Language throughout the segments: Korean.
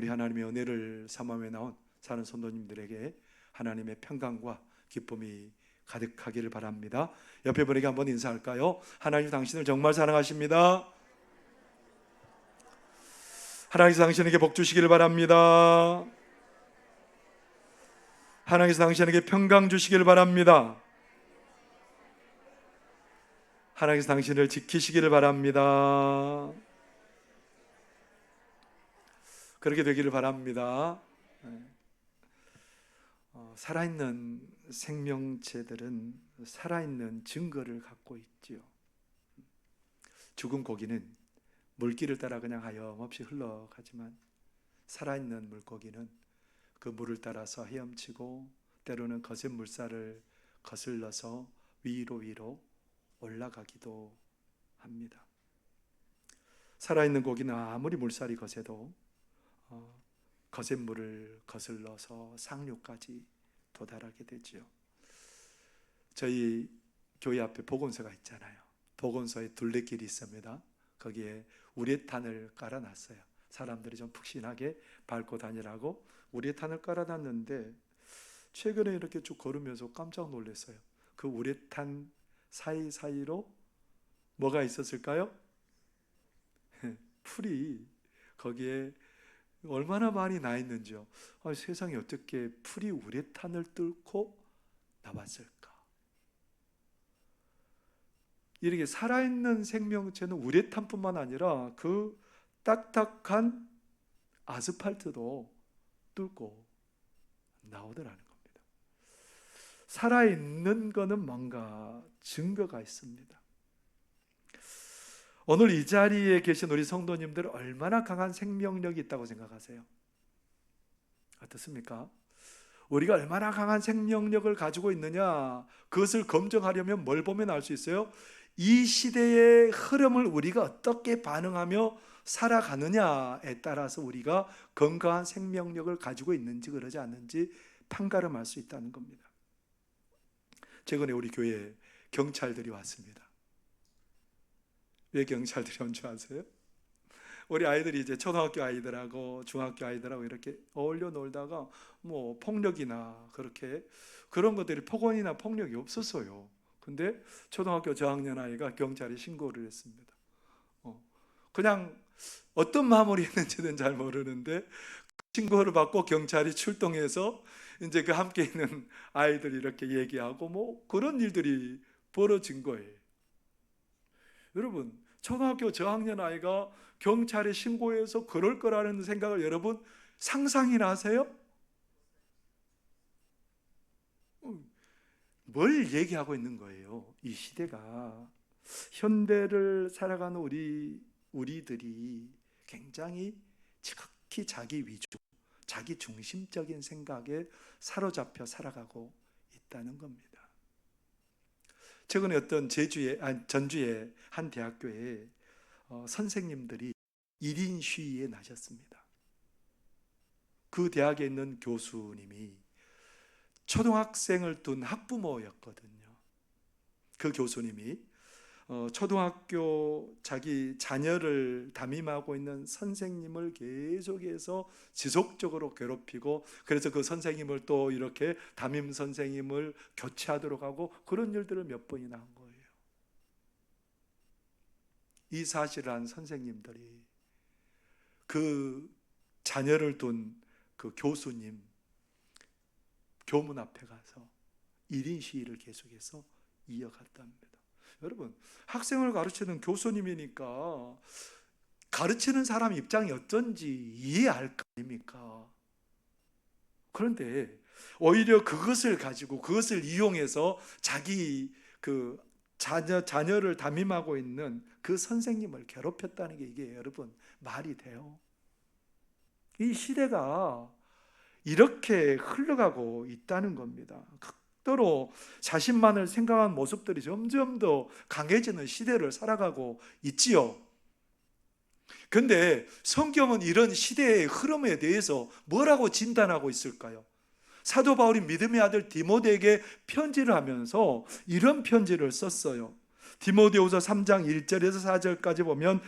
우리 하나님의 은혜를 삼아며 나온 사는 성도님들에게 하나님의 평강과 기쁨이 가득하기를 바랍니다. 옆에 분에게 한번 인사할까요? 하나님 당신을 정말 사랑하십니다. 하나님께서 당신에게 복 주시기를 바랍니다. 하나님께서 당신에게 평강 주시기를 바랍니다. 하나님께서 당신을 지키시기를 바랍니다. 그렇게 되기를 바랍니다. 살아있는 생명체들은 살아있는 증거를 갖고 있지요. 죽은 고기는 물길을 따라 그냥 하염없이 흘러가지만 살아있는 물고기는 그 물을 따라서 헤엄치고 때로는 거센 물살을 거슬러서 위로 올라가기도 합니다. 살아있는 고기는 아무리 물살이 거세도 거센 물을 거슬러서 상류까지 도달하게 되지요. 저희 교회 앞에 복원소가 있잖아요. 복원소에 둘레길이 있습니다. 거기에 우레탄을 깔아놨어요. 사람들이 좀 푹신하게 밟고 다니라고 우레탄을 깔아놨는데 최근에 이렇게 쭉 걸으면서 깜짝 놀랐어요. 그 우레탄 사이사이로 뭐가 있었을까요? 풀이 거기에 얼마나 많이 나 있는지요. 세상에 어떻게 풀이 우레탄을 뚫고 나왔을까? 이렇게 살아있는 생명체는 우레탄뿐만 아니라 그 딱딱한 아스팔트도 뚫고 나오더라는 겁니다. 살아있는 거는 뭔가 증거가 있습니다. 오늘 이 자리에 계신 우리 성도님들 얼마나 강한 생명력이 있다고 생각하세요? 어떻습니까? 우리가 얼마나 강한 생명력을 가지고 있느냐, 그것을 검증하려면 뭘 보면 알 수 있어요? 이 시대의 흐름을 우리가 어떻게 반응하며 살아가느냐에 따라서 우리가 건강한 생명력을 가지고 있는지 그러지 않는지 판가름할 수 있다는 겁니다. 최근에 우리 교회에 경찰들이 왔습니다. 왜 경찰들이 온 줄 아세요? 우리 아이들이 이제 초등학교 아이들하고 중학교 아이들하고 이렇게 어울려 놀다가 뭐 폭력이나 그런 것들이 폭언이나 폭력이 없었어요. 근데 초등학교 저학년 아이가 경찰에 신고를 했습니다. 그냥 어떤 마음으로 했는지는 잘 모르는데 신고를 받고 경찰이 출동해서 이제 그 함께 있는 아이들이 이렇게 얘기하고 뭐 그런 일들이 벌어진 거예요. 여러분, 초등학교 저학년 아이가 경찰에 신고해서 그럴 거라는 생각을 여러분 상상이나 하세요? 뭘 얘기하고 있는 거예요? 이 시대가 현대를 살아가는 우리들이 굉장히 지극히 자기 위주, 자기 중심적인 생각에 사로잡혀 살아가고 있다는 겁니다. 최근에 어떤 전주의 한 대학교에 선생님들이 1인 시위에 나섰습니다. 그 대학에 있는 교수님이 초등학생을 둔 학부모였거든요. 그 교수님이 초등학교 자기 자녀를 담임하고 있는 선생님을 계속해서 지속적으로 괴롭히고, 그래서 그 선생님을 또 이렇게 담임 선생님을 교체하도록 하고 그런 일들을 몇 번이나 한 거예요. 이 사실을 한 선생님들이 그 자녀를 둔 그 교수님 교문 앞에 가서 1인 시위를 계속해서 이어갔답니다. 여러분, 학생을 가르치는 교수님이니까 가르치는 사람 입장이 어떤지 이해할 거 아닙니까? 그런데 오히려 그것을 가지고 그것을 이용해서 자기 그 자녀를 담임하고 있는 그 선생님을 괴롭혔다는 게 이게 여러분 말이 돼요? 이 시대가 이렇게 흘러가고 있다는 겁니다. 극도로 자신만을 생각한 모습들이 점점 더 강해지는 시대를 살아가고 있지요. 그런데 성경은 이런 시대의 흐름에 대해서 뭐라고 진단하고 있을까요? 사도 바울이 믿음의 아들 디모데에게 편지를 하면서 이런 편지를 썼어요. 디모데후서 3장 1절에서 4절까지 보면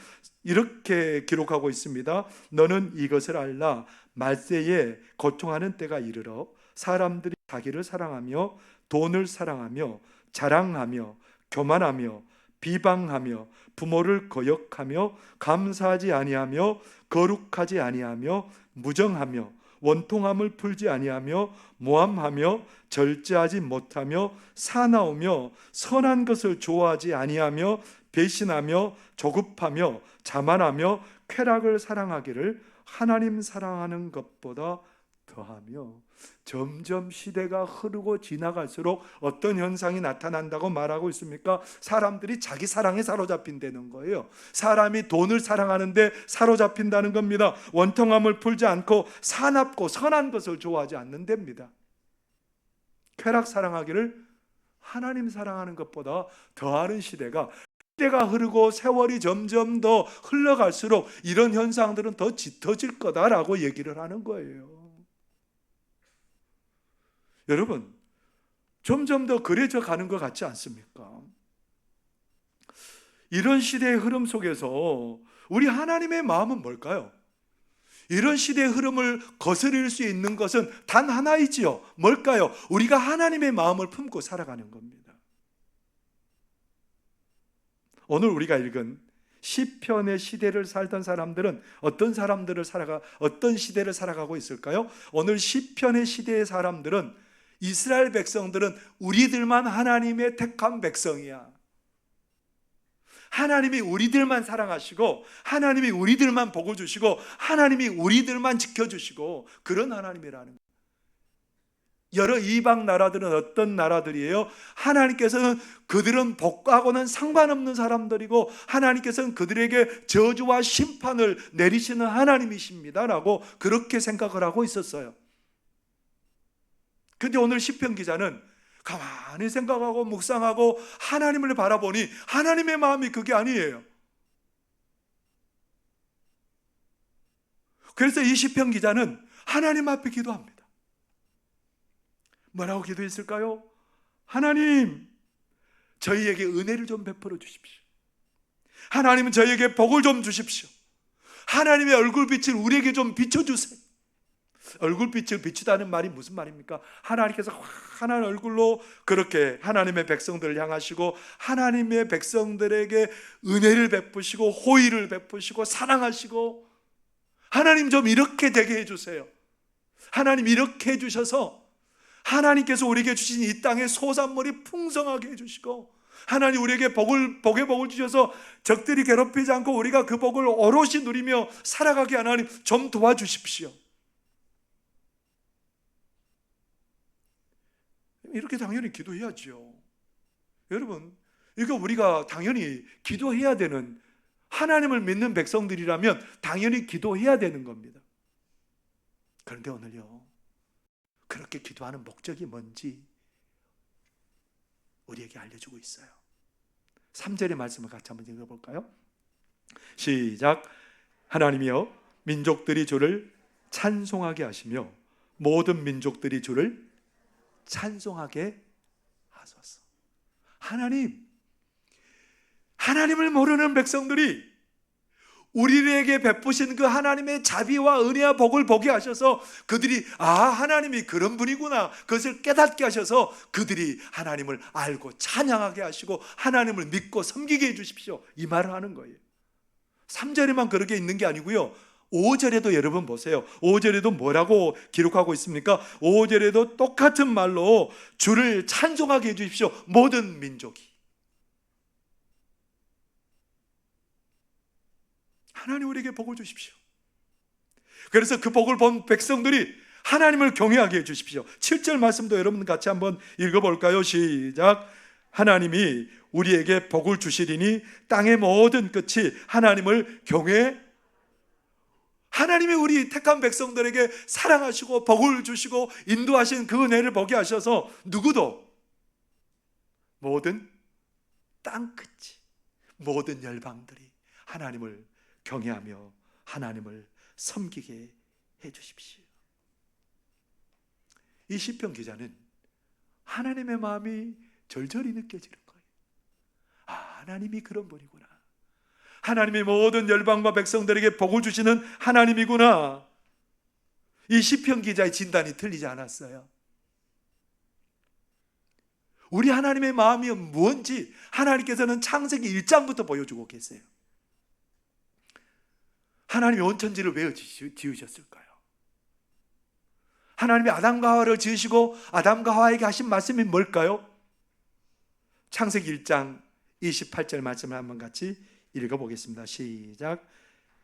이렇게 기록하고 있습니다. 너는 이것을 알라. 말세에 고통하는 때가 이르러 사람들이 자기를 사랑하며 돈을 사랑하며 자랑하며 교만하며 비방하며 부모를 거역하며 감사하지 아니하며 거룩하지 아니하며 무정하며 원통함을 풀지 아니하며 모함하며 절제하지 못하며 사나우며 선한 것을 좋아하지 아니하며 배신하며 조급하며 자만하며 쾌락을 사랑하기를 하나님 사랑하는 것보다 더하며. 점점 시대가 흐르고 지나갈수록 어떤 현상이 나타난다고 말하고 있습니까? 사람들이 자기 사랑에 사로잡힌다는 거예요. 사람이 돈을 사랑하는데 사로잡힌다는 겁니다. 원통함을 풀지 않고 사납고 선한 것을 좋아하지 않는답니다. 쾌락 사랑하기를 하나님 사랑하는 것보다 더하는 시대가 흐르고 세월이 점점 더 흘러갈수록 이런 현상들은 더 짙어질 거다라고 얘기를 하는 거예요. 여러분, 점점 더 그래져 가는 것 같지 않습니까? 이런 시대의 흐름 속에서 우리 하나님의 마음은 뭘까요? 이런 시대의 흐름을 거스릴 수 있는 것은 단 하나이지요. 뭘까요? 우리가 하나님의 마음을 품고 살아가는 겁니다. 오늘 우리가 읽은 시편의 시대를 살던 사람들은 어떤 시대를 살아가고 있을까요? 오늘 시편의 시대의 사람들은, 이스라엘 백성들은 우리들만 하나님의 택한 백성이야. 하나님이 우리들만 사랑하시고 하나님이 우리들만 복을 주시고 하나님이 우리들만 지켜주시고 그런 하나님이라는 거예요. 여러 이방 나라들은 어떤 나라들이에요? 하나님께서는 그들은 복하고는 상관없는 사람들이고 하나님께서는 그들에게 저주와 심판을 내리시는 하나님이십니다 라고 그렇게 생각을 하고 있었어요. 근데 오늘 시편 기자는 가만히 생각하고 묵상하고 하나님을 바라보니 하나님의 마음이 그게 아니에요. 그래서 이 시편 기자는 하나님 앞에 기도합니다. 뭐라고 기도했을까요? 하나님, 저희에게 은혜를 좀 베풀어 주십시오. 하나님은 저희에게 복을 좀 주십시오. 하나님의 얼굴빛을 우리에게 좀 비춰주세요. 얼굴빛을 비추다는 말이 무슨 말입니까? 하나님께서 환한 얼굴로 그렇게 하나님의 백성들을 향하시고 하나님의 백성들에게 은혜를 베푸시고 호의를 베푸시고 사랑하시고, 하나님 좀 이렇게 되게 해주세요. 하나님 이렇게 해주셔서 하나님께서 우리에게 주신 이 땅의 소산물이 풍성하게 해주시고, 하나님 우리에게 복의 복을 주셔서 적들이 괴롭히지 않고 우리가 그 복을 오롯이 누리며 살아가게 하나님 좀 도와주십시오. 이렇게 당연히 기도해야죠. 여러분, 이거 우리가 당연히 기도해야 되는, 하나님을 믿는 백성들이라면 당연히 기도해야 되는 겁니다. 그런데 오늘요, 그렇게 기도하는 목적이 뭔지 우리에게 알려주고 있어요. 3절의 말씀을 같이 한번 읽어볼까요? 시작. 하나님이여, 민족들이 주를 찬송하게 하시며 모든 민족들이 주를 찬송하게 하소서. 하나님을 모르는 백성들이 우리에게 베푸신 그 하나님의 자비와 은혜와 복을 보게 하셔서 그들이 하나님이 그런 분이구나, 그것을 깨닫게 하셔서 그들이 하나님을 알고 찬양하게 하시고 하나님을 믿고 섬기게 해주십시오, 이 말을 하는 거예요. 3절에만 그렇게 있는 게 아니고요, 5절에도 여러분 보세요. 5절에도 뭐라고 기록하고 있습니까? 5절에도 똑같은 말로 주를 찬송하게 해주십시오, 모든 민족이. 하나님 우리에게 복을 주십시오. 그래서 그 복을 본 백성들이 하나님을 경외하게 해주십시오. 7절 말씀도 여러분 같이 한번 읽어볼까요? 시작. 하나님이 우리에게 복을 주시리니 땅의 모든 끝이 하나님을 하나님이 우리 택한 백성들에게 사랑하시고 복을 주시고 인도하신 그 은혜를 보게 하셔서 누구도, 모든 땅끝이, 모든 열방들이 하나님을 경외하며 하나님을 섬기게 해주십시오. 이 시편 기자는 하나님의 마음이 절절히 느껴지는 거예요. 하나님이 그런 분이구나. 하나님이 모든 열방과 백성들에게 복을 주시는 하나님이구나. 이 시편 기자의 진단이 틀리지 않았어요. 우리 하나님의 마음이 뭔지 하나님께서는 창세기 1장부터 보여주고 계세요. 하나님이 온 천지를 왜 지으셨을까요? 하나님이 아담과 하와를 지으시고 아담과 하와에게 하신 말씀이 뭘까요? 창세기 1장 28절 말씀을 한번 같이 읽어보겠습니다. 시작.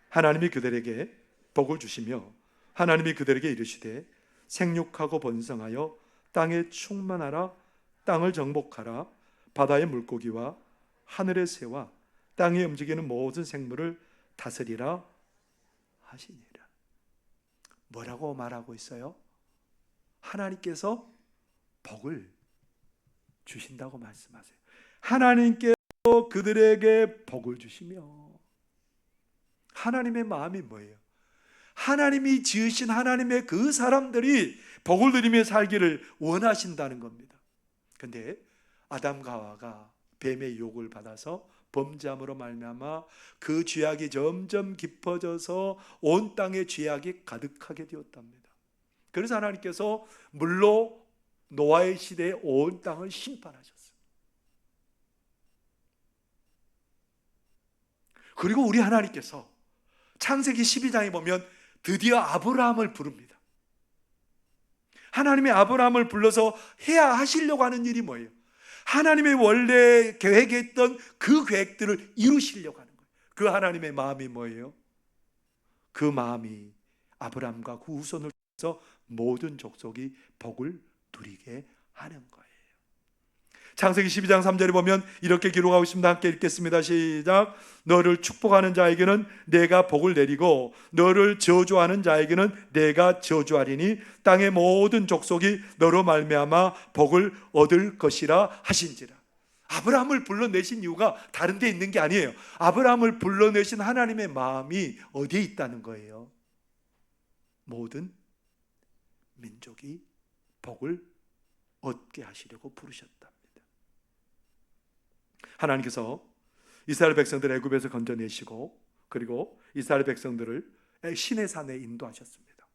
하나님이 그들에게 복을 주시며 하나님이 그들에게 이르시되 생육하고 번성하여 땅에 충만하라. 땅을 정복하라. 바다의 물고기와 하늘의 새와 땅에 움직이는 모든 생물을 다스리라 하시니라. 뭐라고 말하고 있어요? 하나님께서 복을 주신다고 말씀하세요. 하나님께서 그들에게 복을 주시며, 하나님의 마음이 뭐예요? 하나님이 지으신 하나님의 그 사람들이 복을 누리며 살기를 원하신다는 겁니다. 그런데 아담과 하와가 뱀의 유혹을 받아서 범죄함으로 말미암아 그 죄악이 점점 깊어져서 온 땅에 죄악이 가득하게 되었답니다. 그래서 하나님께서 물로 노아의 시대에 온 땅을 심판하셨어요. 그리고 우리 하나님께서 창세기 12장에 보면 드디어 아브라함을 부릅니다. 하나님이 아브라함을 불러서 해야 하시려고 하는 일이 뭐예요? 하나님의 원래 계획했던 그 계획들을 이루시려고 하는 거예요. 그 하나님의 마음이 뭐예요? 그 마음이 아브라함과 그 후손을 통해서 모든 족속이 복을 누리게 하는 거예요. 창세기 12장 3절에 보면 이렇게 기록하고 있습니다. 함께 읽겠습니다. 시작. 너를 축복하는 자에게는 내가 복을 내리고 너를 저주하는 자에게는 내가 저주하리니 땅의 모든 족속이 너로 말미암아 복을 얻을 것이라 하신지라. 아브라함을 불러내신 이유가 다른 데 있는 게 아니에요. 아브라함을 불러내신 하나님의 마음이 어디에 있다는 거예요? 모든 민족이 복을 얻게 하시려고 부르셨다. 하나님께서 이스라엘 백성들을 애굽에서 건져내시고 그리고 이스라엘 백성들을 신의 산에 인도하셨습니다.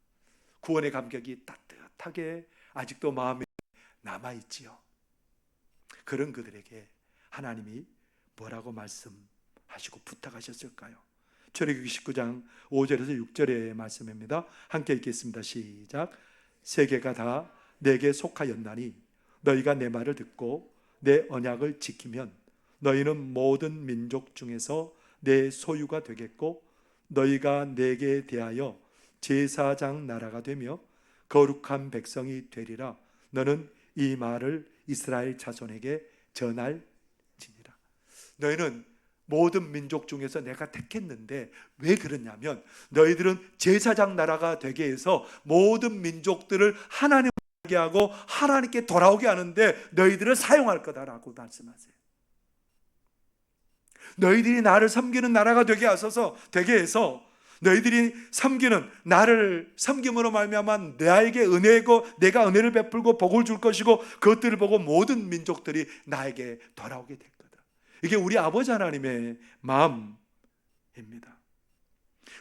구원의 감격이 따뜻하게 아직도 마음에 남아있지요. 그런 그들에게 하나님이 뭐라고 말씀하시고 부탁하셨을까요? 출애굽기 19장 5절에서 6절의 말씀입니다. 함께 읽겠습니다. 시작. 세계가 다 내게 속하였나니 너희가 내 말을 듣고 내 언약을 지키면 너희는 모든 민족 중에서 내 소유가 되겠고 너희가 내게 대하여 제사장 나라가 되며 거룩한 백성이 되리라. 너는 이 말을 이스라엘 자손에게 전할지니라. 너희는 모든 민족 중에서 내가 택했는데 왜 그러냐면 너희들은 제사장 나라가 되게 해서 모든 민족들을 하나님을 알게 하고 하나님께 돌아오게 하는데 너희들을 사용할 거다라고 말씀하세요. 너희들이 나를 섬기는 나라가 되게 해서 너희들이 섬기는 나를 섬김으로 말미암아 나에게 은혜고 내가 은혜를 베풀고 복을 줄 것이고 그것들을 보고 모든 민족들이 나에게 돌아오게 될 거다. 이게 우리 아버지 하나님의 마음입니다.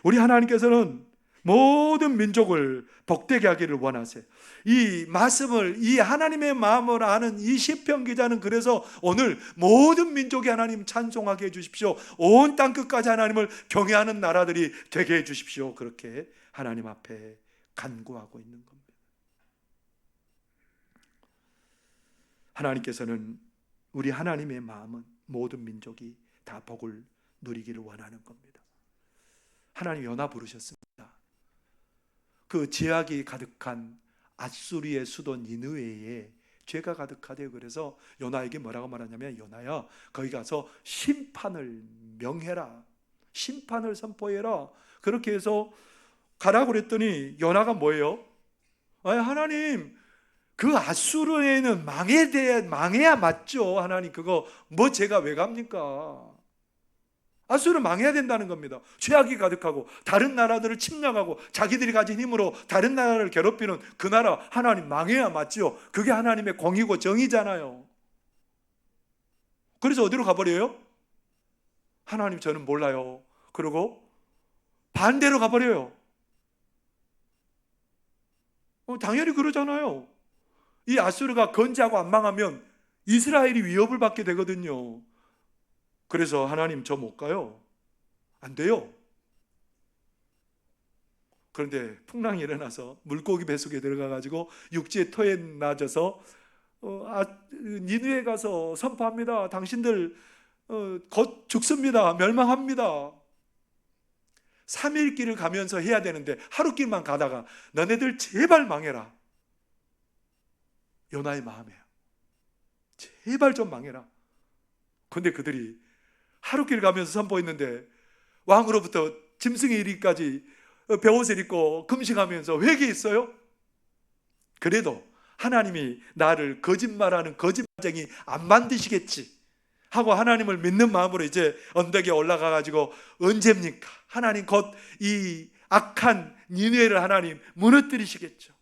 우리 하나님께서는 모든 민족을 복되게 하기를 원하세요. 이 말씀을, 이 하나님의 마음을 아는 이 시편 기자는 그래서 오늘 모든 민족이 하나님 찬송하게 해주십시오. 온 땅 끝까지 하나님을 경외하는 나라들이 되게 해주십시오. 그렇게 하나님 앞에 간구하고 있는 겁니다. 하나님께서는 우리 하나님의 마음은 모든 민족이 다 복을 누리기를 원하는 겁니다. 하나님 연합 부르셨습니다. 그 죄악이 가득한 아수리의 수도 니느웨에 죄가 가득하대요. 그래서 요나에게 뭐라고 말하냐면 요나야 거기 가서 심판을 명해라. 심판을 선포해라. 그렇게 해서 가라고 그랬더니 요나가 뭐예요? 아니 하나님 그 아수르에는 망해야 맞죠. 하나님 그거 뭐 제가 왜 갑니까? 아수르는 망해야 된다는 겁니다. 죄악이 가득하고 다른 나라들을 침략하고 자기들이 가진 힘으로 다른 나라를 괴롭히는 그 나라 하나님 망해야 맞죠. 그게 하나님의 공의고 정의잖아요. 그래서 어디로 가버려요? 하나님 저는 몰라요. 그리고 반대로 가버려요. 당연히 그러잖아요. 이 아수르가 건재하고 안 망하면 이스라엘이 위협을 받게 되거든요. 그래서 하나님 저 못 가요. 안 돼요. 그런데 풍랑이 일어나서 물고기 뱃속에 들어가가지고 육지의 터에 낮아서 니느웨 가서 선포합니다. 당신들 곧 죽습니다. 멸망합니다. 3일 길을 가면서 해야 되는데 하루 길만 가다가 너네들 제발 망해라. 요나의 마음이에요. 제발 좀 망해라. 근데 그들이 하루 길 가면서 선포했는데 왕으로부터 짐승의 이리까지 베옷을 입고 금식하면서 회개했어요. 그래도 하나님이 나를 거짓말하는 거짓말쟁이 안 만드시겠지 하고 하나님을 믿는 마음으로 이제 언덕에 올라가 가지고 언제입니까? 하나님 곧 이 악한 니느웨를 하나님 무너뜨리시겠죠.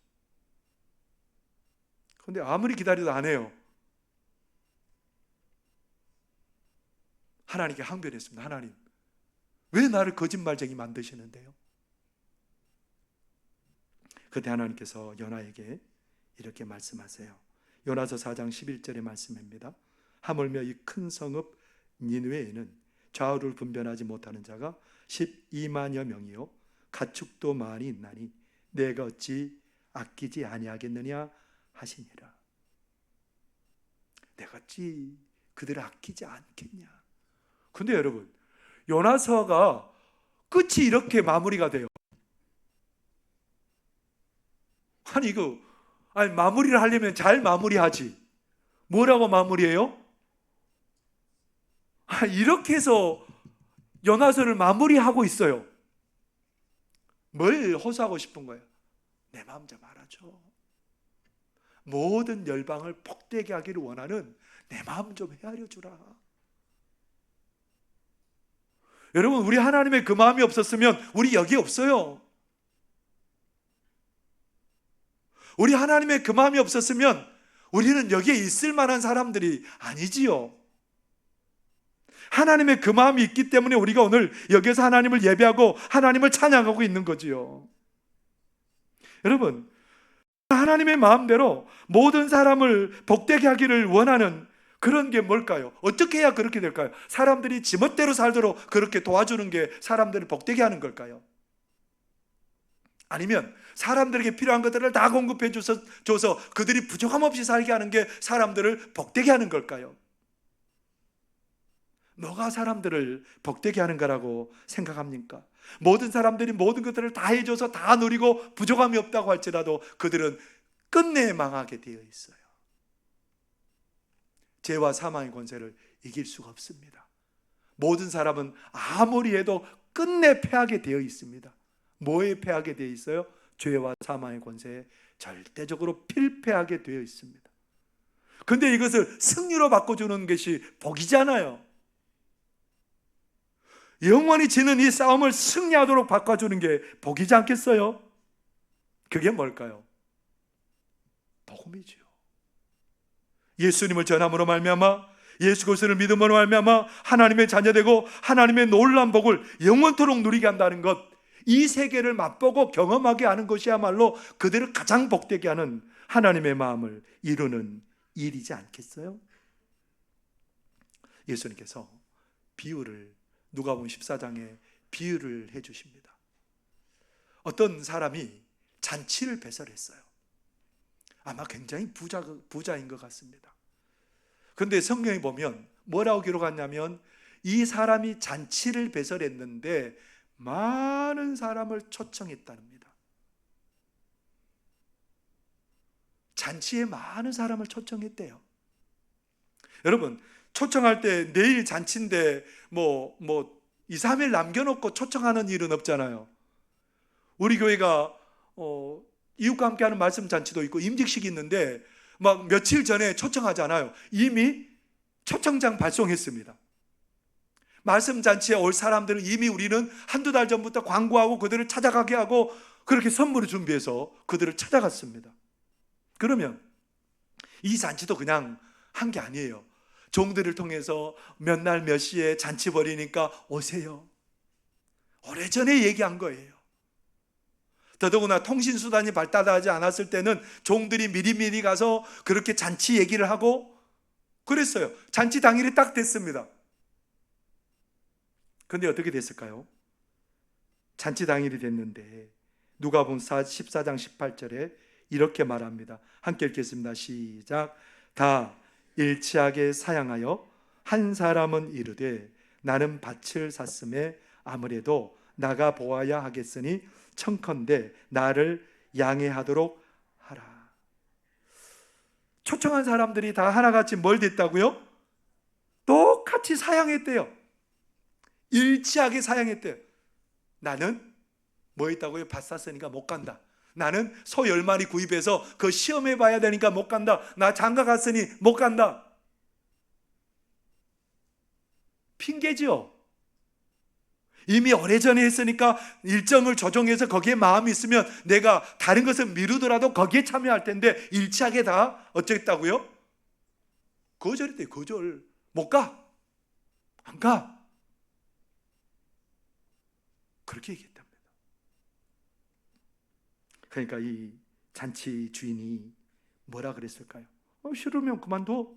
그런데 아무리 기다려도 안 해요. 하나님께 항변했습니다. 하나님, 왜 나를 거짓말쟁이 만드시는데요? 그때 하나님께서 요나에게 이렇게 말씀하세요. 요나서 4장 11절의 말씀입니다. 하물며 이 큰 성읍 니느웨에는 좌우를 분별하지 못하는 자가 12만여 명이요 가축도 많이 있나니 내가 어찌 아끼지 아니하겠느냐 하시니라. 내가 어찌 그들을 아끼지 않겠냐. 근데 여러분, 요나서가 끝이 이렇게 마무리가 돼요. 아니 마무리를 하려면 잘 마무리하지. 뭐라고 마무리해요? 이렇게 해서 요나서를 마무리하고 있어요. 뭘 호소하고 싶은 거예요? 내 마음 좀 알아줘. 모든 열방을 복되게 하기를 원하는 내 마음 좀 헤아려 주라. 여러분, 우리 하나님의 그 마음이 없었으면 우리 여기 없어요. 우리 하나님의 그 마음이 없었으면 우리는 여기에 있을 만한 사람들이 아니지요. 하나님의 그 마음이 있기 때문에 우리가 오늘 여기서 하나님을 예배하고 하나님을 찬양하고 있는 거지요. 여러분, 하나님의 마음대로 모든 사람을 복되게 하기를 원하는 그런 게 뭘까요? 어떻게 해야 그렇게 될까요? 사람들이 지멋대로 살도록 그렇게 도와주는 게 사람들을 복되게 하는 걸까요? 아니면 사람들에게 필요한 것들을 다 공급해 줘서 그들이 부족함 없이 살게 하는 게 사람들을 복되게 하는 걸까요? 뭐가 사람들을 복되게 하는 거라고 생각합니까? 모든 사람들이 모든 것들을 다 해줘서 다 누리고 부족함이 없다고 할지라도 그들은 끝내 망하게 되어 있어요. 죄와 사망의 권세를 이길 수가 없습니다. 모든 사람은 아무리 해도 끝내 패하게 되어 있습니다. 뭐에 패하게 되어 있어요? 죄와 사망의 권세에 절대적으로 필패하게 되어 있습니다. 근데 이것을 승리로 바꿔주는 것이 복이잖아요. 영원히 지는 이 싸움을 승리하도록 바꿔주는 게 복이지 않겠어요? 그게 뭘까요? 복음이죠. 예수님을 전함으로 말미암아 예수 그리스도를 믿음으로 말미암아 하나님의 자녀되고 하나님의 놀라운 복을 영원토록 누리게 한다는 것, 이 세계를 맛보고 경험하게 하는 것이야말로 그들을 가장 복되게 하는 하나님의 마음을 이루는 일이지 않겠어요? 예수님께서 비유를 누가복음 14장에 비유를 해주십니다. 어떤 사람이 잔치를 배설했어요. 아마 굉장히 부자인 것 같습니다. 그런데 성경에 보면 뭐라고 기록하냐면 이 사람이 잔치를 배설했는데 많은 사람을 초청했답니다. 잔치에 많은 사람을 초청했대요. 여러분, 초청할 때 내일 잔치인데 2, 3일 남겨놓고 초청하는 일은 없잖아요. 우리 교회가 이웃과 함께하는 말씀 잔치도 있고 임직식이 있는데 막 며칠 전에 초청하잖아요. 이미 초청장 발송했습니다. 말씀 잔치에 올 사람들은 이미 우리는 한두 달 전부터 광고하고 그들을 찾아가게 하고 그렇게 선물을 준비해서 그들을 찾아갔습니다. 그러면 이 잔치도 그냥 한 게 아니에요. 종들을 통해서 몇 날 몇 시에 잔치 벌이니까 오세요. 오래전에 얘기한 거예요. 더더구나 통신수단이 발달하지 않았을 때는 종들이 미리미리 가서 그렇게 잔치 얘기를 하고 그랬어요. 잔치 당일이 딱 됐습니다. 그런데 어떻게 됐을까요? 잔치 당일이 됐는데 누가복음 14장 18절에 이렇게 말합니다. 함께 읽겠습니다. 시작. 다 일치하게 사양하여 한 사람은 이르되 나는 밭을 샀음에 아무래도 나가 보아야 하겠으니 청컨대 나를 양해하도록 하라. 초청한 사람들이 다 하나같이 뭘 됐다고요? 똑같이 사양했대요. 일치하게 사양했대요. 나는 뭐 했다고요? 밭 샀으니까 못 간다. 나는 소 10마리 구입해서 그 시험해 봐야 되니까 못 간다. 나 장가 갔으니 못 간다. 핑계죠. 이미 오래전에 했으니까 일정을 조정해서 거기에 마음이 있으면 내가 다른 것을 미루더라도 거기에 참여할 텐데 일치하게 다 어쩌겠다고요? 거절했대요. 거절. 못 가. 안 가. 그렇게 얘기했답니다. 그러니까 이 잔치 주인이 뭐라 그랬을까요? 싫으면 그만둬.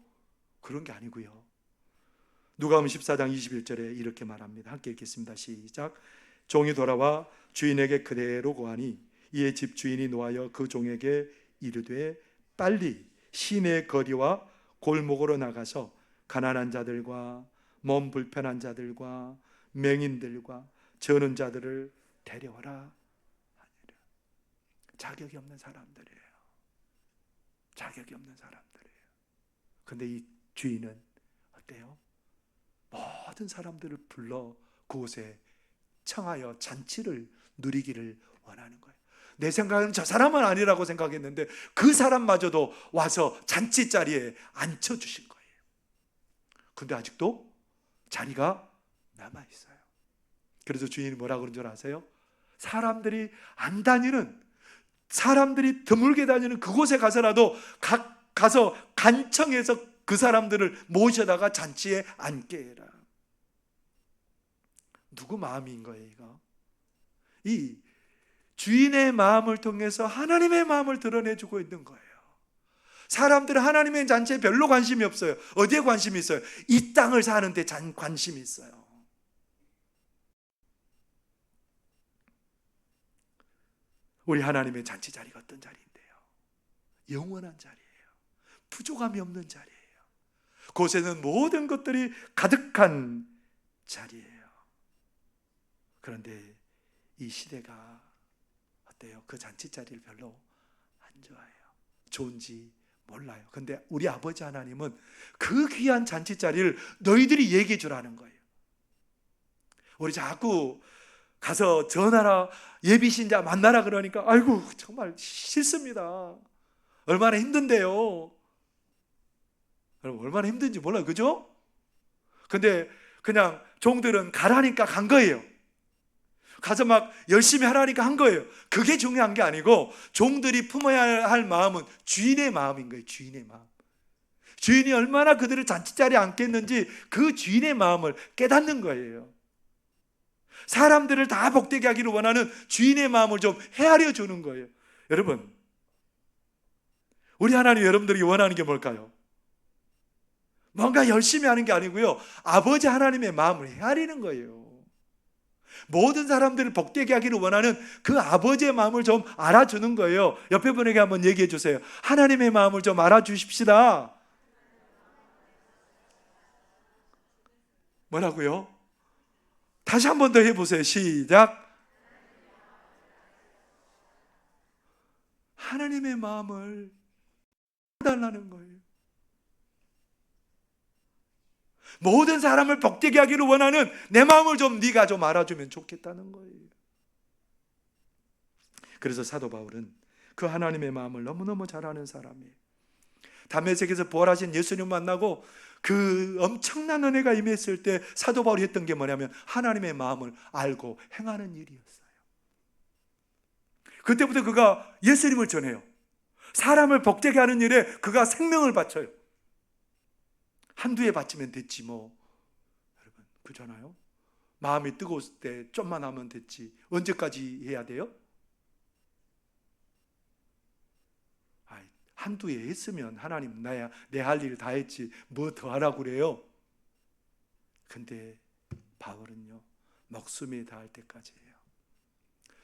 그런 게 아니고요. 누가복음 14장 21절에 이렇게 말합니다. 함께 읽겠습니다. 시작. 종이 돌아와 주인에게 그대로 고하니 이에 집주인이 노하여 그 종에게 이르되 빨리 시내 거리와 골목으로 나가서 가난한 자들과 몸 불편한 자들과 맹인들과 저는 자들을 데려와라 하니라. 자격이 없는 사람들이에요. 자격이 없는 사람들이에요. 근데 이 주인은 어때요? 모든 사람들을 불러 그곳에 청하여 잔치를 누리기를 원하는 거예요. 내 생각은 저 사람은 아니라고 생각했는데 그 사람마저도 와서 잔치 자리에 앉혀주신 거예요. 근데 아직도 자리가 남아있어요. 그래서 주인이 뭐라고 그런 줄 아세요? 사람들이 안 다니는, 사람들이 드물게 다니는 그곳에 가서라도 가서 간청해서 그 사람들을 모셔다가 잔치에 앉게 해라. 누구 마음인 거예요, 이거? 이 주인의 마음을 통해서 하나님의 마음을 드러내주고 있는 거예요. 사람들은 하나님의 잔치에 별로 관심이 없어요. 어디에 관심이 있어요? 이 땅을 사는 데 관심이 있어요. 우리 하나님의 잔치 자리가 어떤 자리인데요? 영원한 자리예요. 부족함이 없는 자리예요. 그곳에는 모든 것들이 가득한 자리예요. 그런데 이 시대가 어때요? 그 잔치 자리를 별로 안 좋아해요. 좋은지 몰라요. 근데 우리 아버지 하나님은 그 귀한 잔치 자리를 너희들이 얘기해 주라는 거예요. 우리 자꾸 가서 전하라, 예비신자 만나라 그러니까 아이고 정말 싫습니다. 얼마나 힘든데요. 여러분 얼마나 힘든지 몰라요. 그죠? 근데 그냥 종들은 가라니까 간 거예요. 가서 막 열심히 하라니까 한 거예요. 그게 중요한 게 아니고 종들이 품어야 할 마음은 주인의 마음인 거예요. 주인의 마음. 주인이 얼마나 그들을 잔치자리에 앉겠는지 그 주인의 마음을 깨닫는 거예요. 사람들을 다 복되게 하기를 원하는 주인의 마음을 좀 헤아려 주는 거예요. 여러분, 우리 하나님 여러분들이 원하는 게 뭘까요? 뭔가 열심히 하는 게 아니고요, 아버지 하나님의 마음을 헤아리는 거예요. 모든 사람들을 복되게 하기를 원하는 그 아버지의 마음을 좀 알아주는 거예요. 옆에 분에게 한번 얘기해 주세요. 하나님의 마음을 좀 알아주십시다. 뭐라고요? 다시 한 번 더 해보세요. 시작. 하나님의 마음을 달라는 거예요. 모든 사람을 복되게 하기를 원하는 내 마음을 좀 네가 좀 알아주면 좋겠다는 거예요. 그래서 사도 바울은 그 하나님의 마음을 너무너무 잘 아는 사람이에요. 다메섹에서 부활하신 예수님 만나고 그 엄청난 은혜가 임했을 때 사도 바울이 했던 게 뭐냐면 하나님의 마음을 알고 행하는 일이었어요. 그때부터 그가 예수님을 전해요. 사람을 복되게 하는 일에 그가 생명을 바쳐요. 한두 해 바치면 됐지 뭐. 여러분, 그잖아요. 마음이 뜨거울 때 좀만 하면 됐지. 언제까지 해야 돼요? 한두 해 했으면 하나님 나야 내 할 일 다 했지 뭐 더 하라고 그래요? 근데 바울은요, 목숨이 닿을 때까지 해요.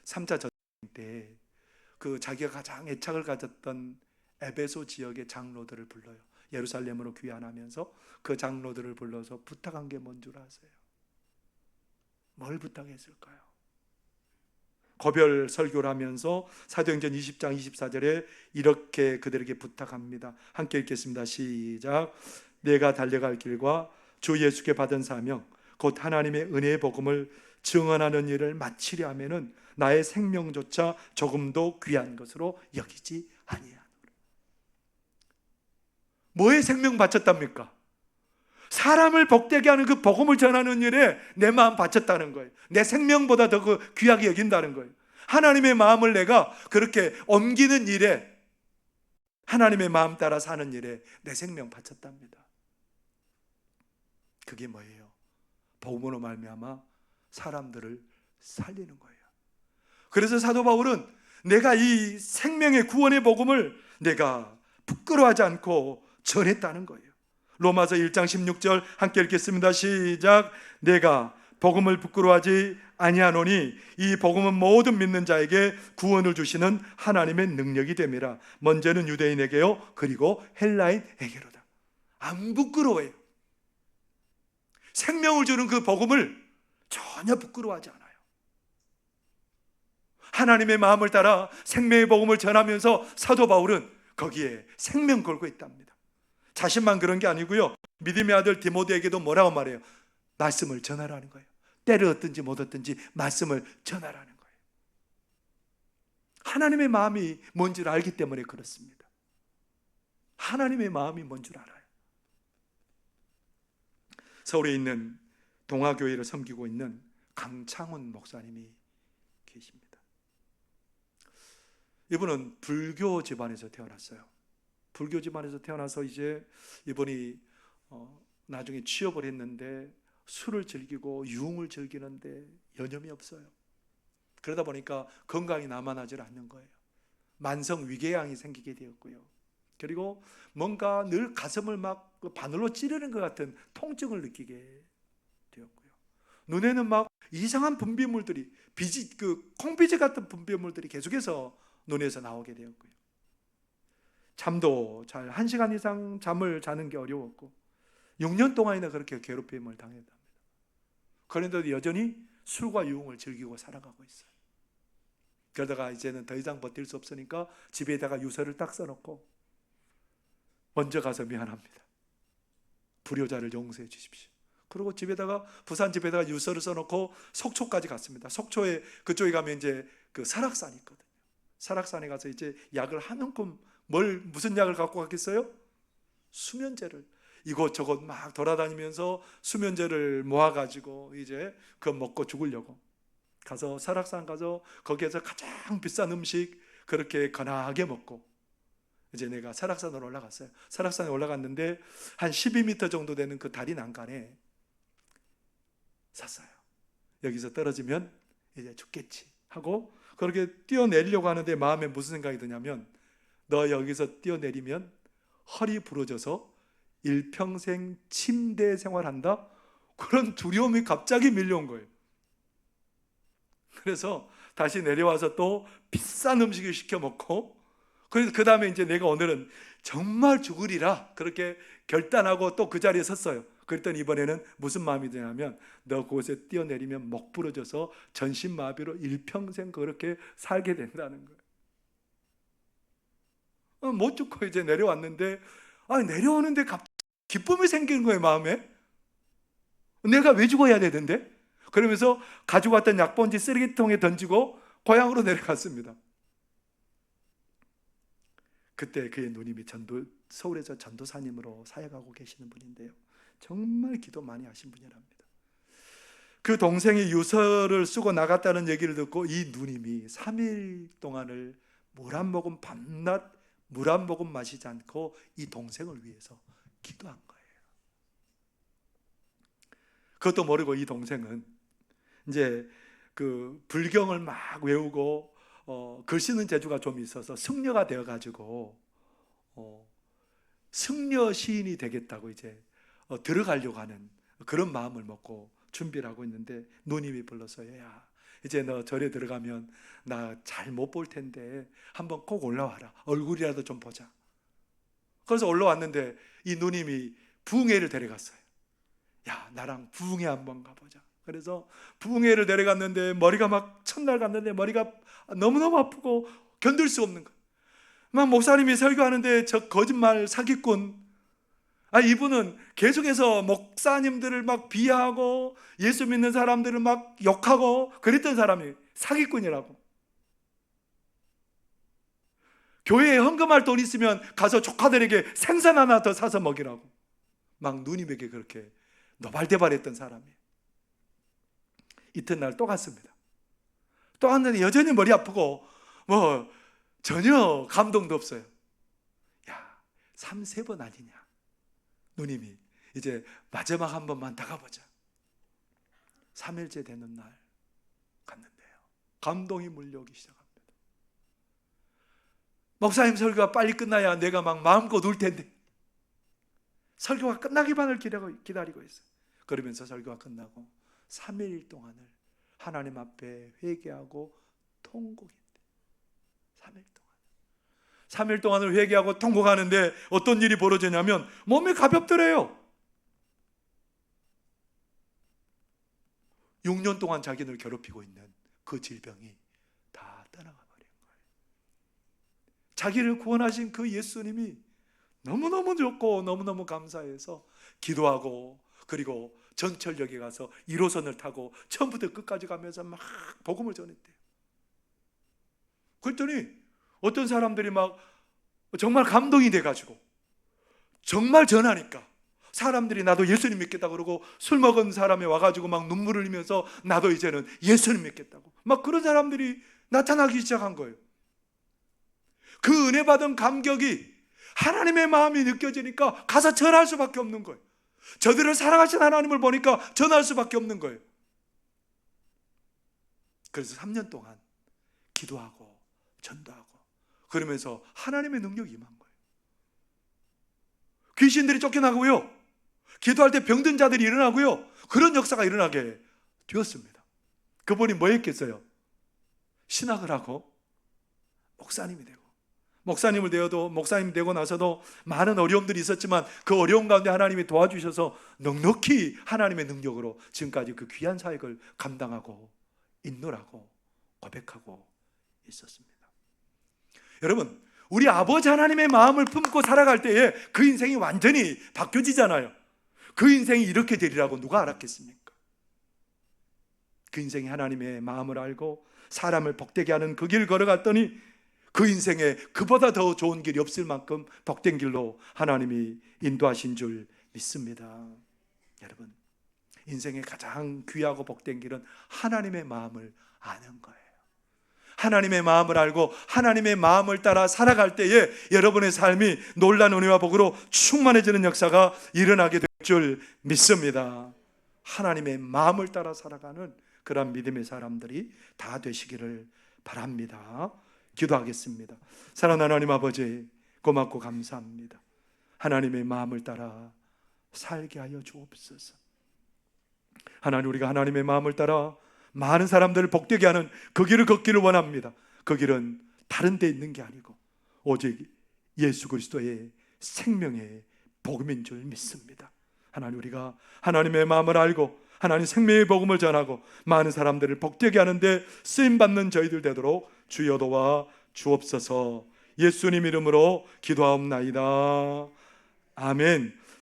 3차 전쟁 때 그 자기가 가장 애착을 가졌던 에베소 지역의 장로들을 불러요. 예루살렘으로 귀환하면서 그 장로들을 불러서 부탁한 게 뭔 줄 아세요? 뭘 부탁했을까요? 거별 설교를 하면서 사도행전 20장 24절에 이렇게 그들에게 부탁합니다. 함께 읽겠습니다. 시작. 내가 달려갈 길과 주 예수께 받은 사명 곧 하나님의 은혜의 복음을 증언하는 일을 마치려 하면은 나의 생명조차 조금도 귀한 것으로 여기지 아니하노라. 뭐에 생명 바쳤답니까? 사람을 복되게 하는 그 복음을 전하는 일에 내 마음 바쳤다는 거예요. 내 생명보다 더 그 귀하게 여긴다는 거예요. 하나님의 마음을 내가 그렇게 옮기는 일에, 하나님의 마음 따라 사는 일에 내 생명 바쳤답니다. 그게 뭐예요? 복음으로 말미암아 사람들을 살리는 거예요. 그래서 사도 바울은 내가 이 생명의 구원의 복음을 내가 부끄러워하지 않고 전했다는 거예요. 로마서 1장 16절 함께 읽겠습니다. 시작. 내가 복음을 부끄러워하지 아니하노니 이 복음은 모든 믿는 자에게 구원을 주시는 하나님의 능력이 됨이라. 먼저는 유대인에게요 그리고 헬라인에게로다. 안 부끄러워해요. 생명을 주는 그 복음을 전혀 부끄러워하지 않아요. 하나님의 마음을 따라 생명의 복음을 전하면서 사도 바울은 거기에 생명 걸고 있답니다. 자신만 그런 게 아니고요, 믿음의 아들 디모데에게도 뭐라고 말해요? 말씀을 전하라는 거예요. 때를 얻든지 못 얻든지 말씀을 전하라는 거예요. 하나님의 마음이 뭔 줄 알기 때문에 그렇습니다. 하나님의 마음이 뭔 줄 알아요. 서울에 있는 동아교회를 섬기고 있는 강창훈 목사님이 계십니다. 이분은 불교 집안에서 태어났어요. 불교 집안에서 태어나서 이제 이분이 나중에 취업을 했는데 술을 즐기고 유흥을 즐기는데 여념이 없어요. 그러다 보니까 건강이 남아나질 않는 거예요. 만성 위궤양이 생기게 되었고요. 그리고 뭔가 늘 가슴을 막 바늘로 찌르는 것 같은 통증을 느끼게 되었고요. 눈에는 막 이상한 분비물들이 콩비지 같은 분비물들이 계속해서 눈에서 나오게 되었고요. 잠도 잘 1시간 이상 잠을 자는 게 어려웠고 6년 동안이나 그렇게 괴롭힘을 당했답니다. 그런데도 여전히 술과 유흥을 즐기고 살아가고 있어요. 그러다가 이제는 더 이상 버틸 수 없으니까 집에다가 유서를 딱 써놓고 먼저 가서 미안합니다. 불효자를 용서해 주십시오. 그리고 부산 집에다가 유서를 써놓고 속초까지 갔습니다. 속초에 그쪽에 가면 이제 그 설악산이 있거든요. 설악산에 가서 이제 약을 한 움큼 무슨 약을 갖고 갔겠어요? 수면제를 이곳저곳 막 돌아다니면서 수면제를 모아가지고 이제 그거 먹고 죽으려고 가서 설악산 가서 거기에서 가장 비싼 음식 그렇게 거나하게 먹고 이제 내가 설악산으로 올라갔어요. 설악산에 올라갔는데 한 12m 정도 되는 그 다리 난간에 섰어요. 여기서 떨어지면 이제 죽겠지 하고 그렇게 뛰어내리려고 하는데 마음에 무슨 생각이 드냐면 너 여기서 뛰어내리면 허리 부러져서 일평생 침대 생활한다? 그런 두려움이 갑자기 밀려온 거예요. 그래서 다시 내려와서 또 비싼 음식을 시켜 먹고 그래서 그 다음에 이제 내가 오늘은 정말 죽으리라 그렇게 결단하고 또 그 자리에 섰어요. 그랬더니 이번에는 무슨 마음이 드냐면 너 그곳에 뛰어내리면 목 부러져서 전신마비로 일평생 그렇게 살게 된다는 거예요. 못 죽고 이제 내려왔는데 내려오는데 갑자기 기쁨이 생기는 거예요. 마음에. 내가 왜 죽어야 되는데? 그러면서 가지고 왔던 약봉지 쓰레기통에 던지고 고향으로 내려갔습니다. 그때 그의 누님이 서울에서 전도사님으로 사역하고 계시는 분인데요, 정말 기도 많이 하신 분이랍니다. 그 동생이 유서를 쓰고 나갔다는 얘기를 듣고 이 누님이 3일 동안을 밤낮 물 한 모금 마시지 않고 이 동생을 위해서 기도한 거예요. 그것도 모르고 이 동생은 이제 그 불경을 막 외우고 글 쓰는 재주가 좀 있어서 승려가 되어 가지고 승려 시인이 되겠다고 이제 들어가려고 하는 그런 마음을 먹고 준비를 하고 있는데, 누님이 불러서 야, 이제 너 절에 들어가면 나 잘 못 볼 텐데 한번 꼭 올라와라. 얼굴이라도 좀 보자. 그래서 올라왔는데 이 누님이 부흥회를 데려갔어요. 야, 나랑 부흥회 한번 가보자. 그래서 부흥회를 데려갔는데 머리가 막 첫날 갔는데 머리가 너무너무 아프고 견딜 수 없는 거예요. 막 목사님이 설교하는데 저 거짓말 사기꾼, 이분은 계속해서 목사님들을 막 비하하고 예수 믿는 사람들을 막 욕하고 그랬던 사람이 사기꾼이라고. 교회에 헌금할 돈 있으면 가서 조카들에게 생선 하나 더 사서 먹이라고 막 누님에게 그렇게 노발대발했던 사람이에요. 이튿날 또 갔습니다. 또 갔는데 여전히 머리 아프고 뭐 전혀 감동도 없어요. 야, 3-4번 아니냐. 누님이 이제 마지막 한 번만 더 가보자. 3일째 되는 날 갔는데요, 감동이 몰려오기 시작합니다. 목사님 설교가 빨리 끝나야 내가 막 마음껏 울 텐데 설교가 끝나기만을 기다리고 있어요. 그러면서 설교가 끝나고 3일 동안을 하나님 앞에 회개하고 통곡했대. 3일 동안을 회개하고 통곡하는데 어떤 일이 벌어지냐면 몸이 가볍더래요. 6년 동안 자기를 괴롭히고 있는 그 질병이 다 떠나가 버린 거예요. 자기를 구원하신 그 예수님이 너무너무 좋고 너무너무 감사해서 기도하고, 그리고 전철역에 가서 1호선을 타고 처음부터 끝까지 가면서 막 복음을 전했대요. 그랬더니 어떤 사람들이 막 정말 감동이 돼가지고 정말 전하니까 사람들이 나도 예수님 믿겠다 그러고, 술 먹은 사람이 와가지고 막 눈물을 흘리면서 나도 이제는 예수님 믿겠다고 막 그런 사람들이 나타나기 시작한 거예요. 그 은혜 받은 감격이 하나님의 마음이 느껴지니까 가서 전할 수밖에 없는 거예요. 저들을 사랑하신 하나님을 보니까 전할 수밖에 없는 거예요. 그래서 3년 동안 기도하고 전도하고 그러면서 하나님의 능력이 임한 거예요. 귀신들이 쫓겨나고요, 기도할 때 병든 자들이 일어나고요, 그런 역사가 일어나게 되었습니다. 그분이 뭐 했겠어요? 신학을 하고 목사님이 되고, 목사님이 되고 나서도 많은 어려움들이 있었지만 그 어려움 가운데 하나님이 도와주셔서 넉넉히 하나님의 능력으로 지금까지 그 귀한 사역을 감당하고 있노라고 고백하고 있었습니다. 여러분, 우리 아버지 하나님의 마음을 품고 살아갈 때에 그 인생이 완전히 바뀌어지잖아요. 그 인생이 이렇게 되리라고 누가 알았겠습니까? 그 인생이 하나님의 마음을 알고 사람을 복되게 하는 그 길 걸어갔더니 그 인생에 그보다 더 좋은 길이 없을 만큼 복된 길로 하나님이 인도하신 줄 믿습니다. 여러분, 인생의 가장 귀하고 복된 길은 하나님의 마음을 아는 거예요. 하나님의 마음을 알고 하나님의 마음을 따라 살아갈 때에 여러분의 삶이 놀라운 은혜와 복으로 충만해지는 역사가 일어나게 될 줄 믿습니다. 하나님의 마음을 따라 살아가는 그런 믿음의 사람들이 다 되시기를 바랍니다. 기도하겠습니다. 사랑하는 하나님 아버지, 고맙고 감사합니다. 하나님의 마음을 따라 살게 하여 주옵소서. 하나님, 우리가 하나님의 마음을 따라 많은 사람들을 복되게 하는 그 길을 걷기를 원합니다. 그 길은 다른 데 있는 게 아니고 오직 예수 그리스도의 생명의 복음인 줄 믿습니다. 하나님, 우리가 하나님의 마음을 알고 하나님 생명의 복음을 전하고 많은 사람들을 복되게 하는데 쓰임받는 저희들 되도록 주여 도와 주옵소서. 예수님 이름으로 기도하옵나이다. 아멘.